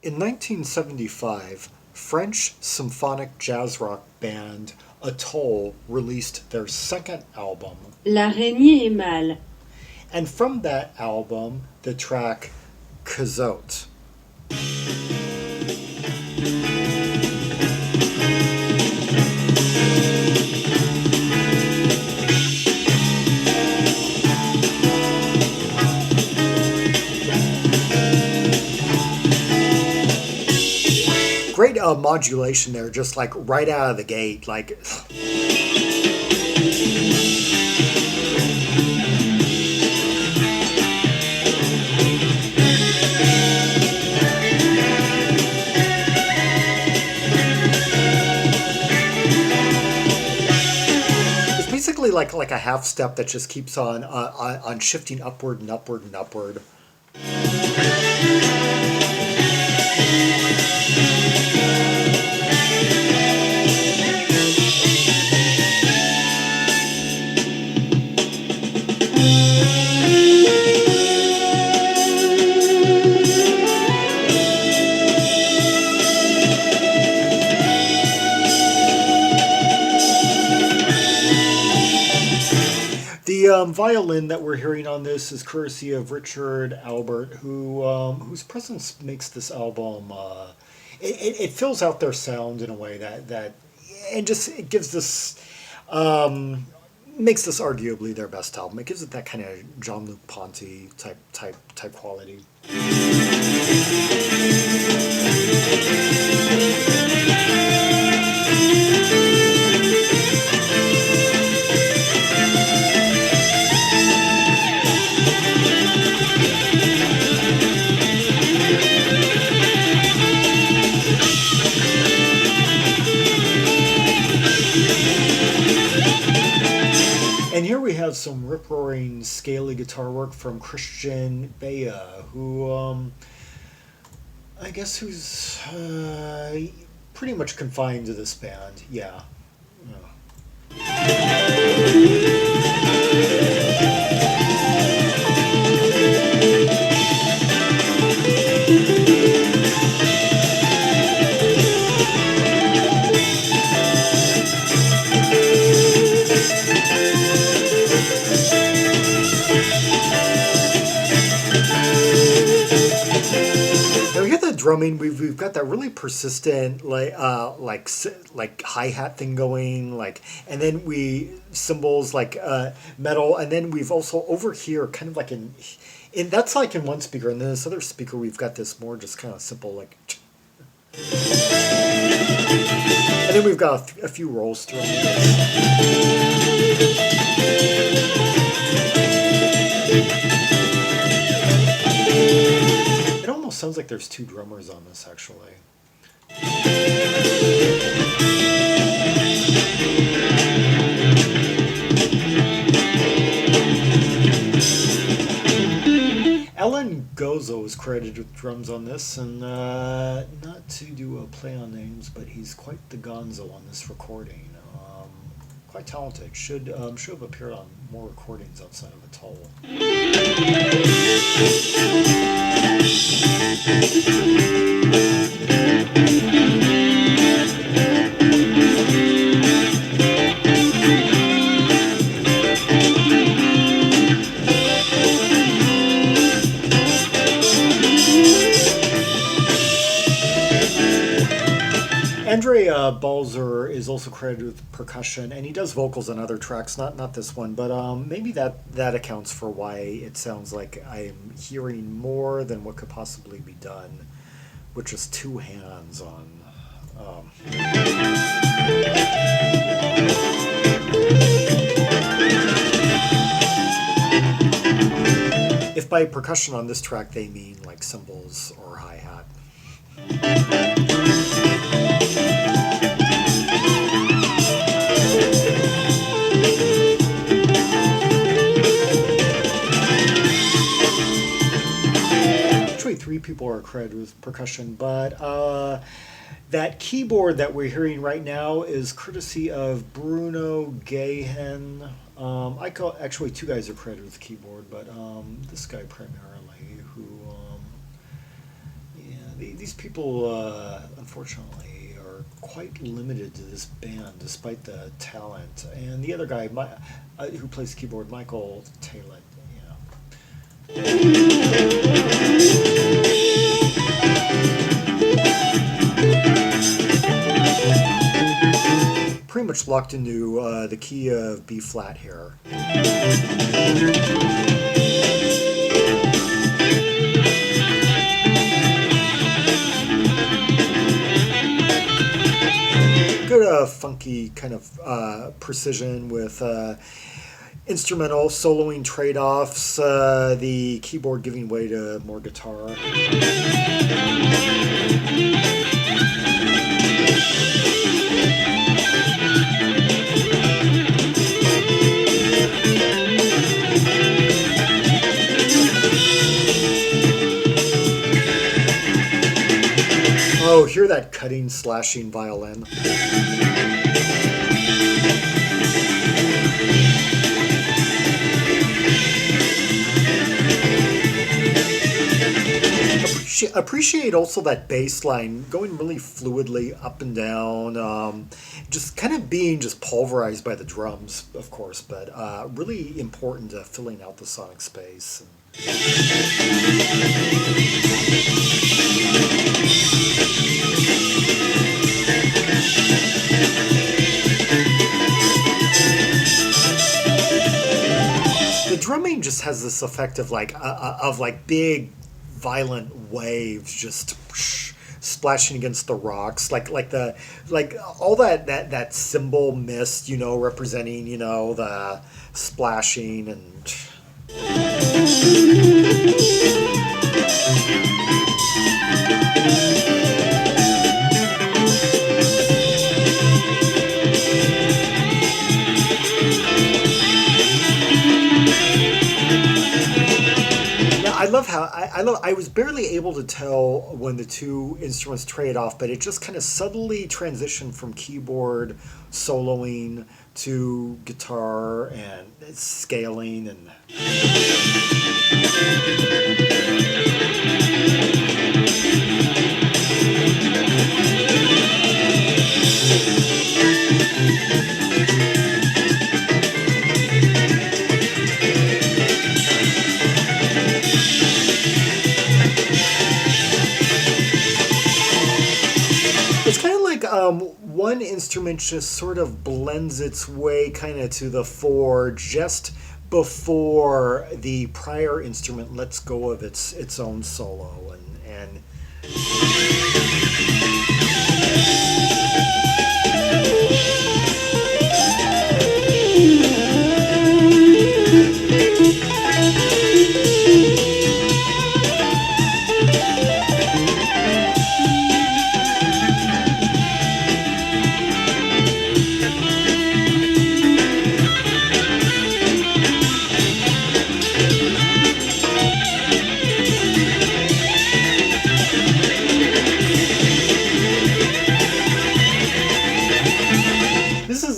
In 1975, French symphonic jazz rock band Atoll released their second album, L'araignée est mâle. and from that album, the track Cazotte. Great modulation there, just like right out of the gate. Like, it's basically like a half step that just keeps on shifting upward and upward and upward. The violin that we're hearing on this is courtesy of Richard Albert, whose presence makes this album. It fills out their sound in a way that and just it gives this makes this arguably their best album. It gives it that kind of Jean-Luc Ponty type quality. And here we have some rip-roaring, scaly guitar work from Christian Béya, who, I guess who's pretty much confined to this band. Yeah. Now we get the drumming. We've got that really persistent like hi hat thing going, and then we cymbals metal, and then we've also over here kind of like in that's like in one speaker, and then this other speaker we've got this more just kind of simple like, and then we've got a few rolls through. It almost sounds like there's two drummers on this, actually. Alain Gozzo is credited with drums on this, and not to do a play on names, but he's quite the gonzo on this recording. Quite talented. Should have appeared on more recordings outside of Atoll. André Balzer is also credited with percussion, and he does vocals on other tracks, not this one, but maybe that accounts for why it sounds like I'm hearing more than what could possibly be done with just two hands on. If by percussion on this track they mean like cymbals or hi-hat. Actually, three people are credited with percussion, but that keyboard that we're hearing right now is courtesy of Bruno, Géhin. Actually, two guys are credited with keyboard, but this guy primarily, who, yeah, these people, unfortunately, are quite limited to this band, despite the talent. And the other guy, who plays keyboard, Michael Taillet, pretty much locked into the key of B flat here. Good funky kind of precision with instrumental soloing trade-offs, the keyboard giving way to more guitar. Oh, hear that cutting, slashing violin. Appreciate also that bass line going really fluidly up and down, just kind of being just pulverized by the drums, of course, but really important to filling out the sonic space. The drumming just has this effect of like big violent waves just splashing against the rocks, like all that cymbal mist, representing the splashing and. I was barely able to tell when the two instruments trade off, but it just kind of subtly transitioned from keyboard soloing to guitar and scaling and. One instrument just sort of blends its way kind of to the fore just before the prior instrument lets go of its own solo and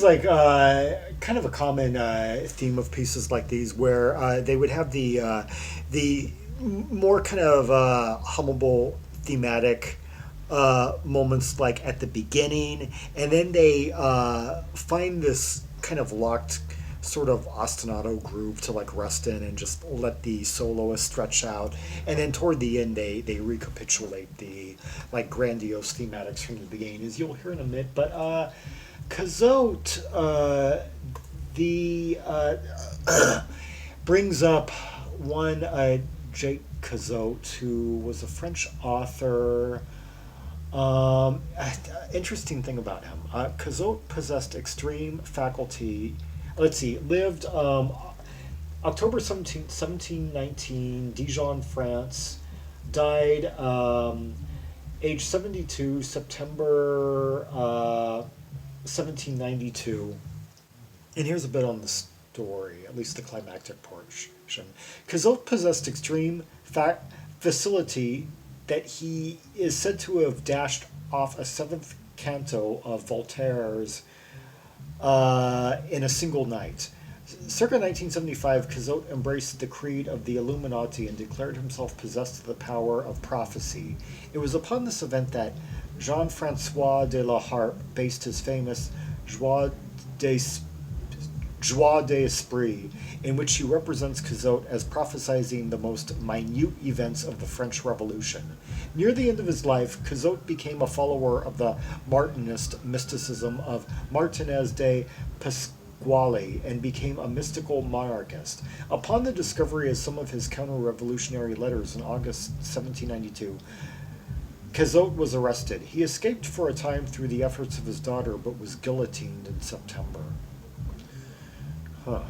like kind of a common theme of pieces like these, where they would have the more kind of hummable thematic moments like at the beginning, and then they find this kind of locked sort of ostinato groove to like rest in and just let the soloist stretch out, and then toward the end they recapitulate the like grandiose thematics from the beginning, as you'll hear in a minute. But Cazotte brings up one Jacques Cazotte, who was a French author. Interesting thing about him, Cazotte possessed extreme faculty. Let's see, lived October 1719, Dijon, France. Died age 72, September 1792. And here's a bit on the story, at least the climactic portion. Cazotte possessed extreme facility that he is said to have dashed off a seventh canto of Voltaire's in a single night. Circa 1975, Cazotte embraced the creed of the Illuminati and declared himself possessed of the power of prophecy. It was upon this event that Jean-François de la Harpe based his famous des, Joie d'Esprit, in which he represents Cazotte as prophesizing the most minute events of the French Revolution. Near the end of his life, Cazotte became a follower of the Martinist mysticism of Martinez de Pasquale and became a mystical monarchist. Upon the discovery of some of his counter-revolutionary letters in August 1792, Cazotte was arrested. He escaped for a time through the efforts of his daughter, but was guillotined in September. Huh.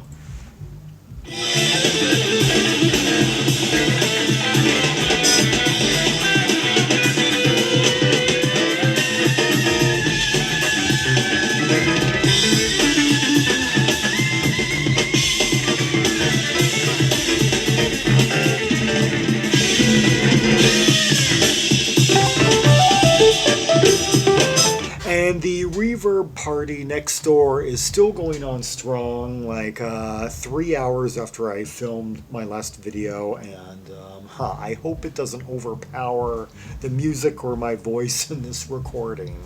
And the reverb party next door is still going on strong, like 3 hours after I filmed my last video, and I hope it doesn't overpower the music or my voice in this recording.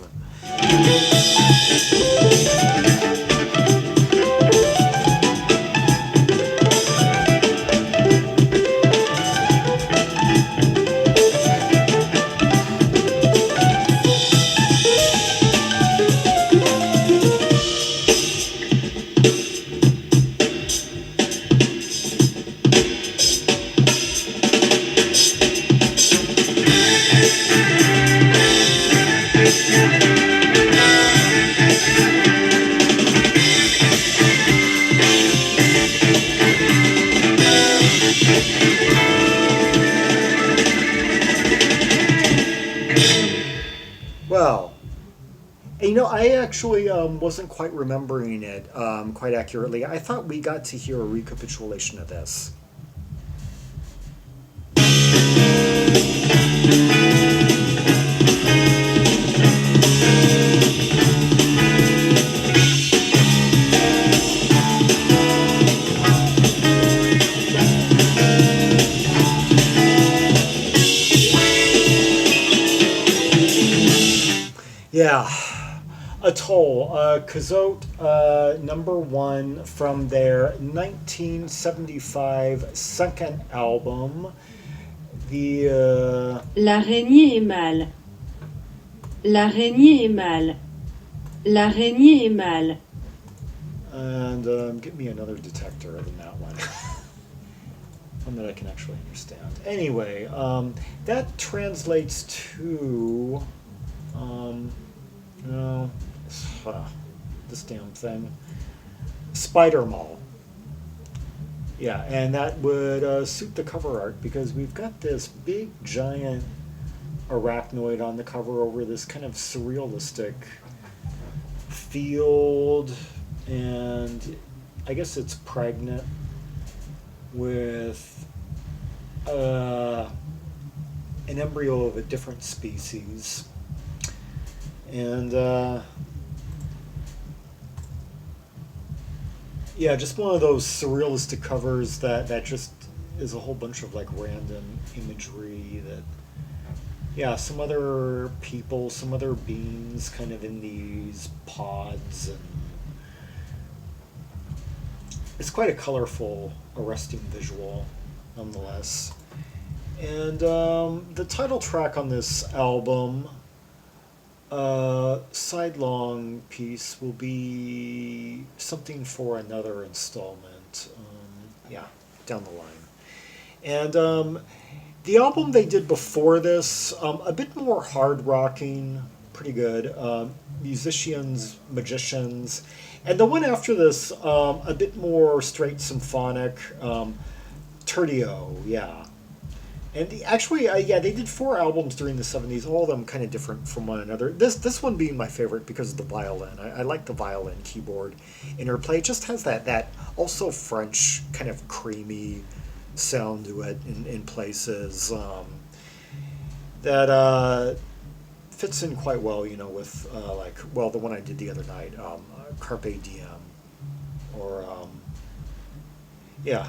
Well, I actually wasn't quite remembering it quite accurately. I thought we got to hear a recapitulation of this. Yeah, Atoll, Cazotte #1 from their 1975 second album, the... L'araignée est mâle. L'araignée est mâle. L'araignée est mâle. And get me another detector than that one. One that I can actually understand. Anyway, that translates to... no, this damn thing. Spider Mall. Yeah, and that would suit the cover art because we've got this big giant arachnoid on the cover over this kind of surrealistic field, and I guess it's pregnant with an embryo of a different species. And yeah, just one of those surrealistic covers that just is a whole bunch of like random imagery that, yeah, some other people, some other beings kind of in these pods, and it's quite a colorful, arresting visual nonetheless. And the title track on this album, sidelong piece, will be something for another installment. Yeah, down the line. And the album they did before this, a bit more hard rocking, pretty good. Musicians, magicians. And the one after this, a bit more straight symphonic. Tertio, yeah. And actually, yeah, they did 4 albums during the 70s, all of them kind of different from one another. This one being my favorite because of the violin. I like the violin keyboard interplay. It just has that also French kind of creamy sound to it in places that fits in quite well, with the one I did the other night, Carpe Diem, or Yeah.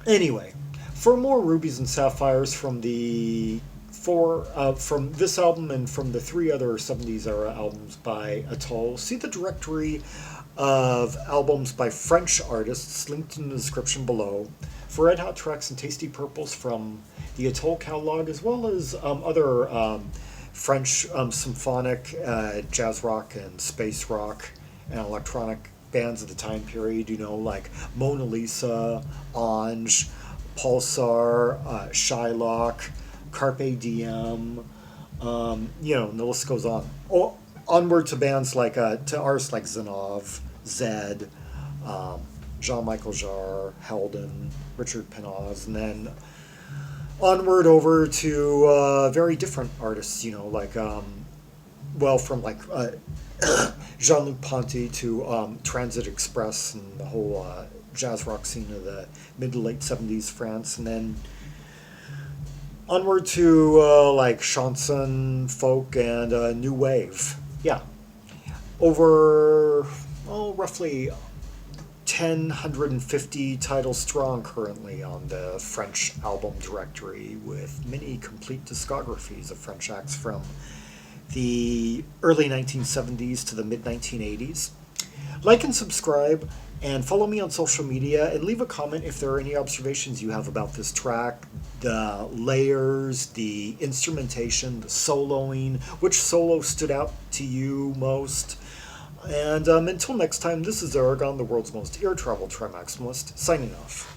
Anyway, for more rubies and sapphires from the from this album and from the three other '70s era albums by Atoll, see the directory of albums by French artists linked in the description below. For red hot tracks and tasty purples from the Atoll catalog, as well as other French symphonic, jazz rock, and space rock, and electronic bands of the time period, like Mona Lisa, Ange, Pulsar, Shylock, Carpe Diem, and the list goes on. Onward to bands like, to artists like Zinov, Zed, Jean-Michel Jarre, Helden, Richard Penaz, and then onward over to very different artists, from Jean-Luc Ponty to Transit Express and the whole jazz rock scene of the mid to late '70s France, and then onward to chanson, folk, and new wave. Yeah, over roughly 1,050 titles strong currently on the French album directory, with many complete discographies of French acts from the early 1970s to the mid 1980s. Like and subscribe, and follow me on social media, and leave a comment if there are any observations you have about this track, the layers, the instrumentation, the soloing, which solo stood out to you most. And until next time, this is Zaragon, the world's most ear-traveled trimaximalist, signing off.